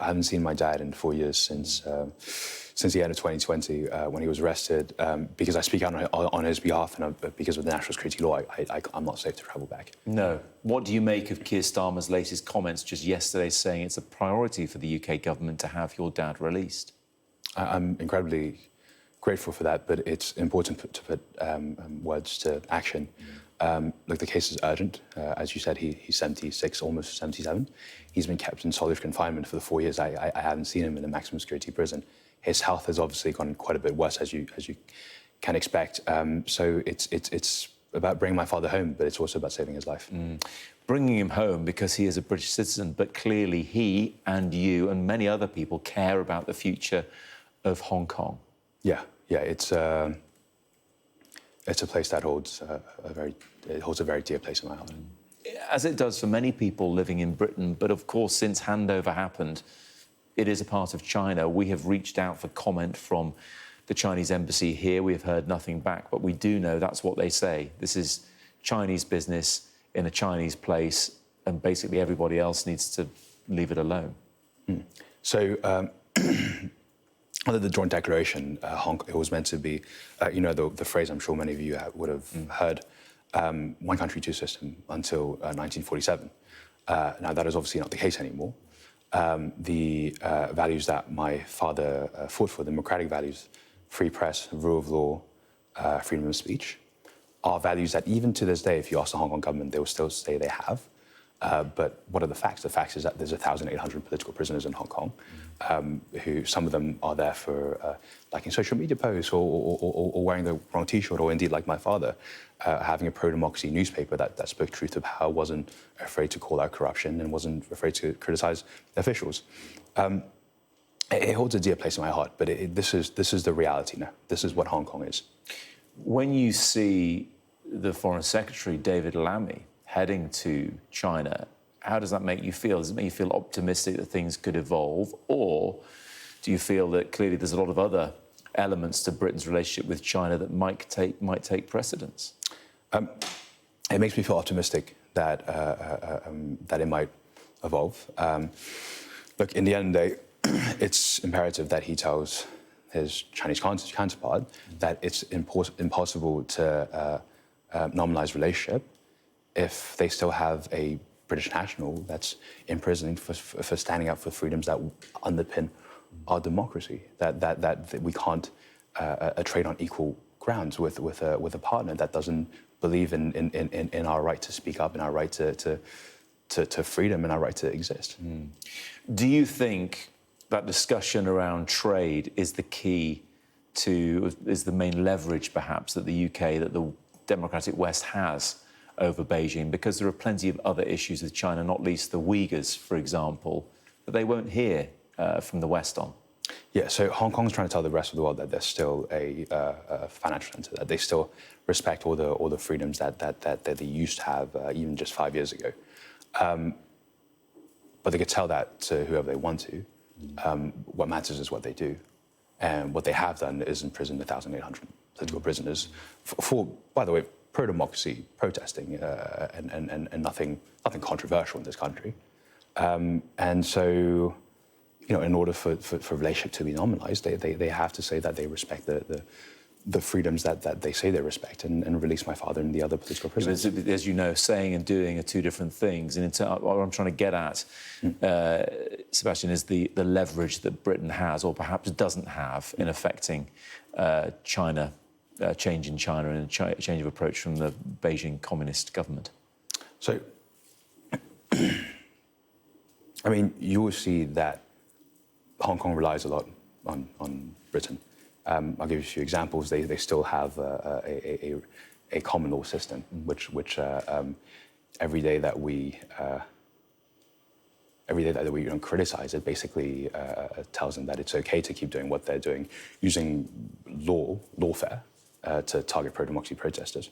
I haven't seen my dad in 4 years since the end of 2020 when he was arrested. Because I speak out on his behalf and because of the national security law, I'm not safe to travel back. No. What do you make of Keir Starmer's latest comments just yesterday saying it's a priority for the UK government to have your dad released? I'm incredibly grateful for that, but it's important to put words to action. Look, the case is urgent. As you said, he's 76, almost 77. He's been kept in solitary confinement for the 4 years. I haven't seen him in a maximum security prison. His health has obviously gone quite a bit worse, as you can expect. So it's about bringing my father home, but it's also about saving his life. Bringing him home because he is a British citizen, but clearly he and you and many other people care about the future of Hong Kong. Yeah, it's a place that holds a very dear place in my heart. As it does for many people living in Britain, but of course, since handover happened, it is a part of China. We have reached out for comment from the Chinese embassy here. We have heard nothing back, but we do know that's what they say. This is Chinese business in a Chinese place, and basically everybody else needs to leave it alone. So, under the joint declaration, it was meant to be, the phrase I'm sure many of you would have heard, one country, two system until 1947. Now, that is obviously not the case anymore. The values that my father fought for, democratic values, free press, rule of law, freedom of speech, are values that even to this day, if you ask the Hong Kong government, they will still say they have. But what are the facts? The facts is that there's 1,800 political prisoners in Hong Kong, who some of them are there for liking social media posts or wearing the wrong T-shirt, or indeed, like my father, having a pro-democracy newspaper that spoke truth of power, wasn't afraid to call out corruption and wasn't afraid to criticise officials. It holds a dear place in my heart, but this is the reality now. This is what Hong Kong is. When you see the Foreign Secretary, David Lammy, heading to China, how does that make you feel? Does it make you feel optimistic that things could evolve? Or do you feel that clearly there's a lot of other elements to Britain's relationship with China that might take precedence? It makes me feel optimistic that it might evolve. Look, in the end of the day, it's imperative that he tells his Chinese counterpart that it's impossible to normalise relationship if they still have a British national that's imprisoned for standing up for freedoms that underpin our democracy. That we can't trade on equal grounds with a partner that doesn't believe in our right to speak up, in our right to freedom, and our right to exist. Do you think that discussion around trade is the key is the main leverage, perhaps, that the UK, that the democratic West has over Beijing? Because there are plenty of other issues with China, not least the Uyghurs, for example, that they won't hear from the West on. Yeah, so Hong Kong's trying to tell the rest of the world that they're still a financial centre, that they still respect all the freedoms that they used to have even just 5 years ago. But they could tell that to whoever they want to. What matters is what they do. And what they have done is imprison 1,800 political prisoners for, by the way, pro-democracy protesting and nothing controversial in this country. And so, in order for relationship to be normalised, they have to say that they respect the freedoms that they say they respect and release my father and the other political prisoners. As you know, saying and doing are two different things. And what I'm trying to get at, Sebastian, is the leverage that Britain has, or perhaps doesn't have, in affecting China, change in China and a change of approach from the Beijing communist government. So, I mean, you will see that Hong Kong relies a lot on Britain. I'll give you a few examples. They still have a common law system, which every day that we criticise it, basically tells them that it's okay to keep doing what they're doing, using lawfare to target pro-democracy protesters.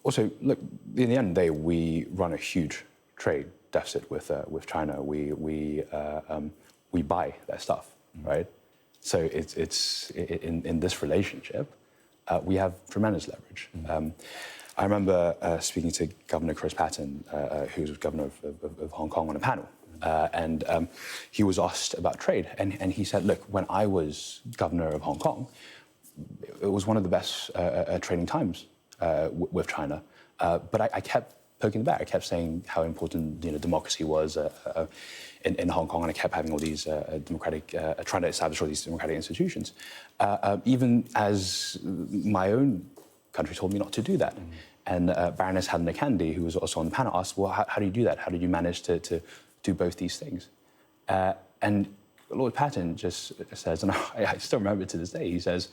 Also, look, in the end of the day, we run a huge trade deficit with China. We buy their stuff, right? So it's in this relationship, we have tremendous leverage. I remember speaking to Governor Chris Patten, who's governor of Hong Kong, on a panel, and he was asked about trade, and he said, look, when I was governor of Hong Kong, it was one of the best trading times with China, but I kept poking the bear. I kept saying how important democracy was in Hong Kong, and I kept having all these trying to establish all these democratic institutions, even as my own country told me not to do that. And Baroness Helena Candy, who was also on the panel, asked, well, how do you do that? How did you manage to do both these things? And Lord Patton just says, and I still remember to this day, he says,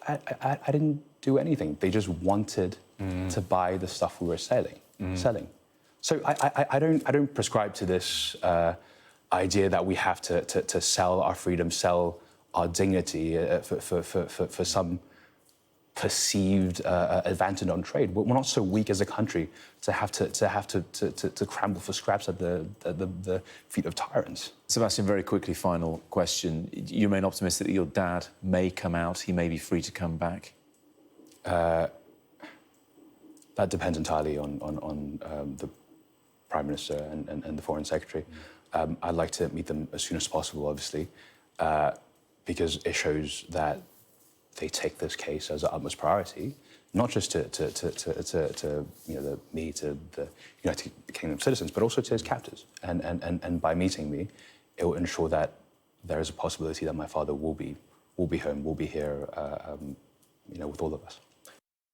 I didn't do anything. They just wanted to buy the stuff we were selling. So I don't prescribe to this idea that we have to sell our freedom, sell our dignity for some perceived advantage on trade. We're not so weak as a country to have to scramble for scraps at the feet of tyrants. Sebastian, very quickly, final question. You remain optimistic that your dad may come out, he may be free to come back? That depends entirely on the Prime Minister and the Foreign Secretary. I'd like to meet them as soon as possible, obviously, because it shows that they take this case as an utmost priority, not just to me, to the United Kingdom citizens, but also to his captors. And by meeting me, it will ensure that there is a possibility that my father will be home, will be here, with all of us.